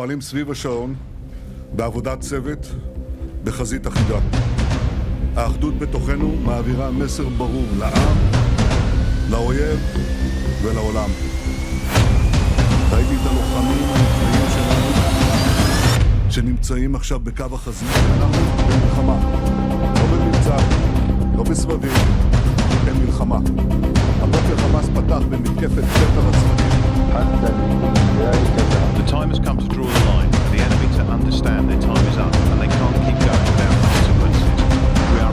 פועלים סביב השעון בעבודת צוות בחזית אחידה. האחדות בתוכנו מעבירה מסר ברור לעם, לאויב ולעולם. ראיתי את הלוחמים הנפלאים שלנו שנמצאים עכשיו בקו החזית. אנחנו במלחמה, לא במבצע, לא בסבבים, במלחמה. הבוקר חמאס פתח במתקפת ספר הצוותים. The time has come to draw the line for the enemy to understand their time is up and they can't keep going without consequences. We are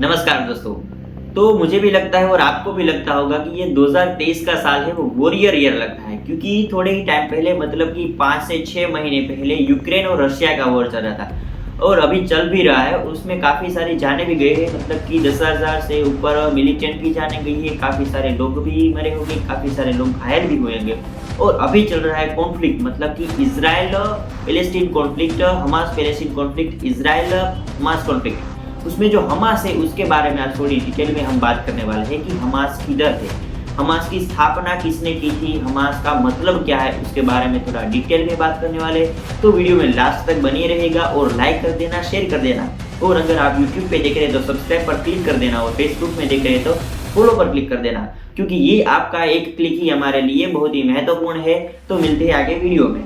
नमस्कार दोस्तों। तो मुझे भी लगता है और आपको भी लगता होगा कि ये 2023 का साल है वो वॉरियर ईयर लगता है, क्योंकि थोड़े ही टाइम पहले मतलब कि 5 से 6 महीने पहले यूक्रेन और रशिया का वॉर चल रहा था और अभी चल भी रहा है। उसमें काफ़ी सारी जाने भी गए हैं, मतलब कि 10,000 से ऊपर मिलिटेंट भी जाने गई है, काफ़ी सारे लोग भी मरे होंगे, काफ़ी सारे लोग घायल भी हुए होंगे। और अभी चल रहा है कॉन्फ्लिक्ट, मतलब कि Israel Palestine conflict, Hamas Palestine conflict, Israel Hamas conflict. उसमें जो हमास है उसके बारे में आज थोड़ी डिटेल में हम बात करने वाले हैं कि हमास किधर है, हमास की स्थापना किसने की थी, हमास का मतलब क्या है, उसके बारे में थोड़ा डिटेल में बात करने वाले हैं। तो वीडियो में लास्ट तक बनी रहेगा और लाइक कर देना, शेयर कर देना, और अगर आप यूट्यूब पे देख रहे हैं तो सब्सक्राइब पर क्लिक कर देना, और फेसबुक में देख रहे हैं तो फॉलो पर क्लिक कर देना, क्योंकि ये आपका एक क्लिक ही हमारे लिए बहुत ही महत्वपूर्ण है। तो मिलते हैं आगे वीडियो में।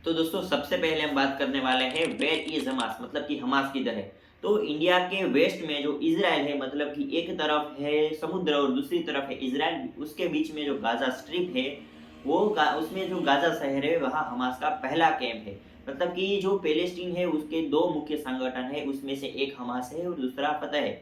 तो दोस्तों सबसे पहले हम बात करने वाले हैं वेयर इज हमास, मतलब कि हमास किधर है। तो इंडिया के वेस्ट में जो इजराइल है, मतलब कि एक तरफ है समुद्र और दूसरी तरफ है इजराइल, उसके बीच में जो गाजा स्ट्रिप है वो उसमें जो गाजा शहर है वहाँ हमास का पहला कैंप है। मतलब कि जो पैलेस्टीन है उसके 2 मुख्य संगठन है, उसमें से एक हमास है और दूसरा फतह है,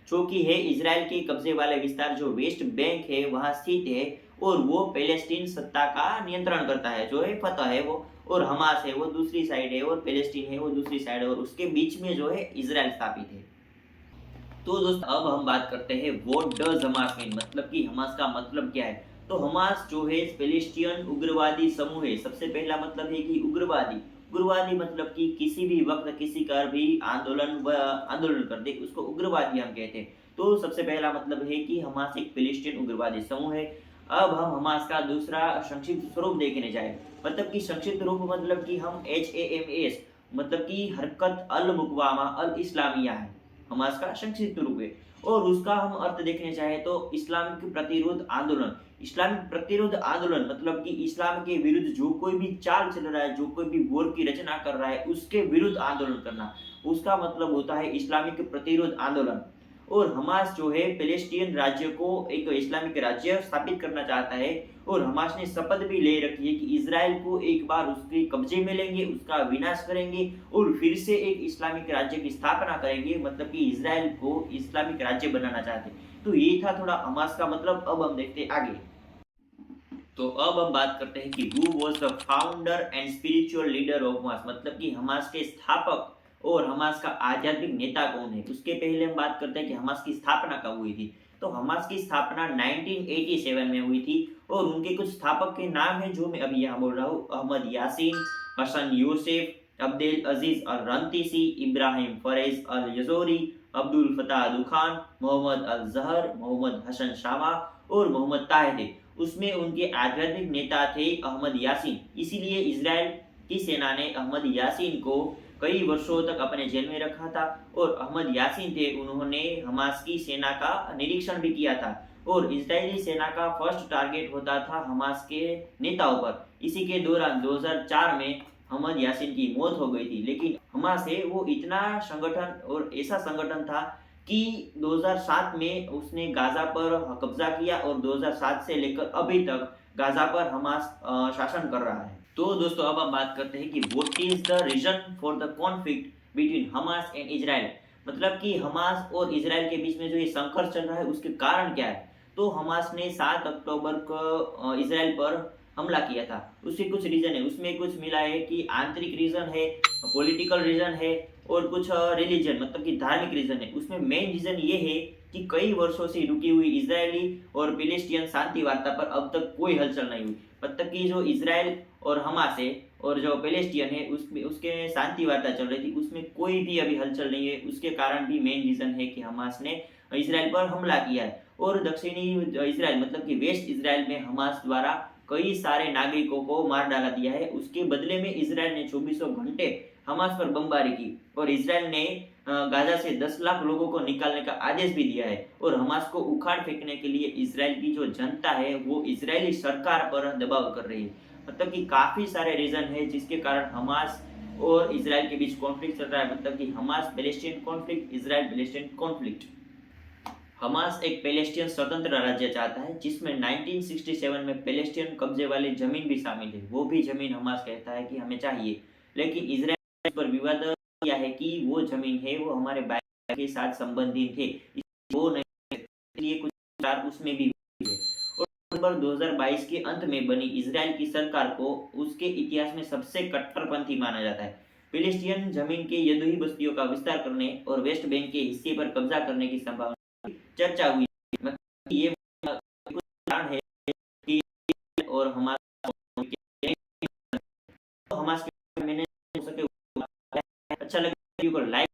जो कि है इजराइल के कब्जे वाले विस्तार जो वेस्ट बैंक है वहाँ स्थित है, और वो पैलेस्टीन सत्ता का नियंत्रण करता है। जो है फतह है वो, और हमास है वो दूसरी साइड है, और पैलेस्टीन है वो दूसरी साइड है, और उसके बीच में जो है इजराइल स्थापित है। तो दोस्तों अब हम बात करते हैं व्हाट डज हमास मीन, मतलब कि हमास का मतलब क्या है। तो हमास जो है पैलेस्टीन उग्रवादी समूह है। सबसे पहला मतलब है कि उग्रवादी, उग्रवादी मतलब कि किसी भी वक्त किसी का भी आंदोलन कर दे उसको उग्रवादी हम कहते हैं। तो सबसे पहला मतलब है कि हमास एक पैलेस्टीन उग्रवादी समूह है। अब हम हमास का दूसरा संक्षिप्त स्वरूप देखने जाए, मतलब कि संक्षिप्त रूप मतलब कि हम HAMAS, मतलब कि हरकत अल मुकवामा अल इस्लामिया है, हमास का संक्षिप्त रूप है। और उसका हम अर्थ देखने चाहे तो इस्लामिक प्रतिरोध आंदोलन। इस्लामिक प्रतिरोध आंदोलन मतलब कि इस्लाम के विरुद्ध जो कोई भी चाल चल रहा है, जो कोई भी वॉर की रचना कर रहा है उसके विरुद्ध आंदोलन करना, उसका मतलब होता है इस्लामिक प्रतिरोध आंदोलन। और हमास जो है पैलेस्टीन राज्य को एक इस्लामिक राज्य स्थापित करना चाहता है, और हमास ने शपथ भी ले रखी है कि इजराइल को एक बार उसके कब्जे में लेंगे, उसका विनाश करेंगे और फिर से एक इस्लामिक राज्य की स्थापना करेंगे, मतलब कि इजराइल को इस्लामिक राज्य बनाना चाहते हैं। तो ये था थोड़ा हमास का मतलब। अब हम देखते हैं आगे। तो अब हम बात करते हैं कि who was the founder and spiritual leader of Hamas, मतलब कि हमास के स्थापक और हमास का आध्यात्मिक नेता कौन है। उसके पहले हम बात करते हैं कि हमास की स्थापना कब हुई थी। तो हमास की स्थापना 1987 में हुई थी, और उनके कुछ स्थापक के नाम हैं जो मैं अभी यहाँ बोल रहा हूँ। अहमद यासीन, हसन यूसुफ, अब्दुल अजीज अल रंतीसी, इब्राहिम फरेज अल यजोरी, अब्दुल फताह दुखान, मोहम्मद अल जहर, मोहम्मद हसन शामा और मोहम्मद ताहिर थे। उसमें उनके आध्यात्मिक नेता थे अहमद यासीन, इसीलिए इजराइल की सेना ने अहमद यासीन को कई वर्षों तक अपने जेल में रखा था। और अहमद यासीन थे, उन्होंने हमास की सेना का निरीक्षण भी किया था, और इजरायली सेना का फर्स्ट टारगेट होता था हमास के नेताओं पर। इसी के दौरान 2004 में अहमद यासीन की मौत हो गई थी। लेकिन हमास है वो इतना संगठन और ऐसा संगठन था कि 2007 में उसने गाजा पर कब्जा किया और 2007 से लेकर अभी तक गाजा पर हमास शासन कर रहा है। तो दोस्तों अब हम बात करते हैं कि what is the reason for the conflict between Hamas and Israel, मतलब कि हमास और इजराइल के बीच में जो ये संघर्ष चल रहा है उसके कारण क्या है। तो हमास ने 7 अक्टूबर को इजराइल पर हमला किया था। उसके कुछ रीजन है, उसमें कुछ मिला है कि आंतरिक रीजन है, पॉलिटिकल रीजन है और कुछ रिलीजन मतलब कि धार्मिक रीजन है। उसमें मेन रीजन ये है कि कई वर्षों से रुकी हुई इजरायली और फिलिस्तीन शांति वार्ता पर अब तक कोई हलचल नहीं हुई। मतलब कि जो इजराइल और हमास है और जो पैलेस्टीन है उसमें उसके शांति वार्ता चल रही थी, उसमें कोई भी अभी हलचल नहीं है। उसके कारण भी मेन रीजन है कि हमास ने इजराइल पर हमला किया है। और दक्षिणी इजराइल मतलब कि वेस्ट इजराइल में हमास द्वारा कई सारे नागरिकों को मार डाला दिया है। उसके बदले में इजराइल ने 24 घंटे हमास पर बमबारी की और इजराइल ने गाजा से 10 लाख लोगों को निकालने का आदेश भी दिया है। और हमास को उखाड़ फेंकने के लिए इजराइल की जो जनता है वो इजरायली सरकार पर दबाव कर रही है। मतलब कि काफी सारे रीजन है जिसके कारण हमास और इजराइल के बीच कॉन्फ्लिक्ट चल रहा है। मतलब कि Hamas Palestine conflict, Israel Palestine conflict. Hamas एक पैलेस्टीन स्वतंत्र राज्य चाहता है जिसमें 1967 में पैलेस्टीन कब्जे वाली जमीन भी शामिल है। वो भी जमीन हमास कहता है कि हमें चाहिए, लेकिन इजराइल इस पर विवाद किया है कि वो जमीन है वो हमारे भाई के साथ संबंधित है, वो नहीं, इसलिए कुछ विचार उसमें भी है। और नवंबर 2022 के अंत में बनी इजराइल की सरकार को उसके इतिहास में सबसे कट्टरपंथी माना जाता है। फिलिस्तीन जमीन के यहूदी बस्तियों का विस्तार करने और वेस्ट बैंक के हिस्से पर कब्जा करने की संभावना चर्चा हुई। मतलब ये कुछ कारण है कि और हमारे हमास के मैंने हो सके अच्छा लगे वीडियो को लाइक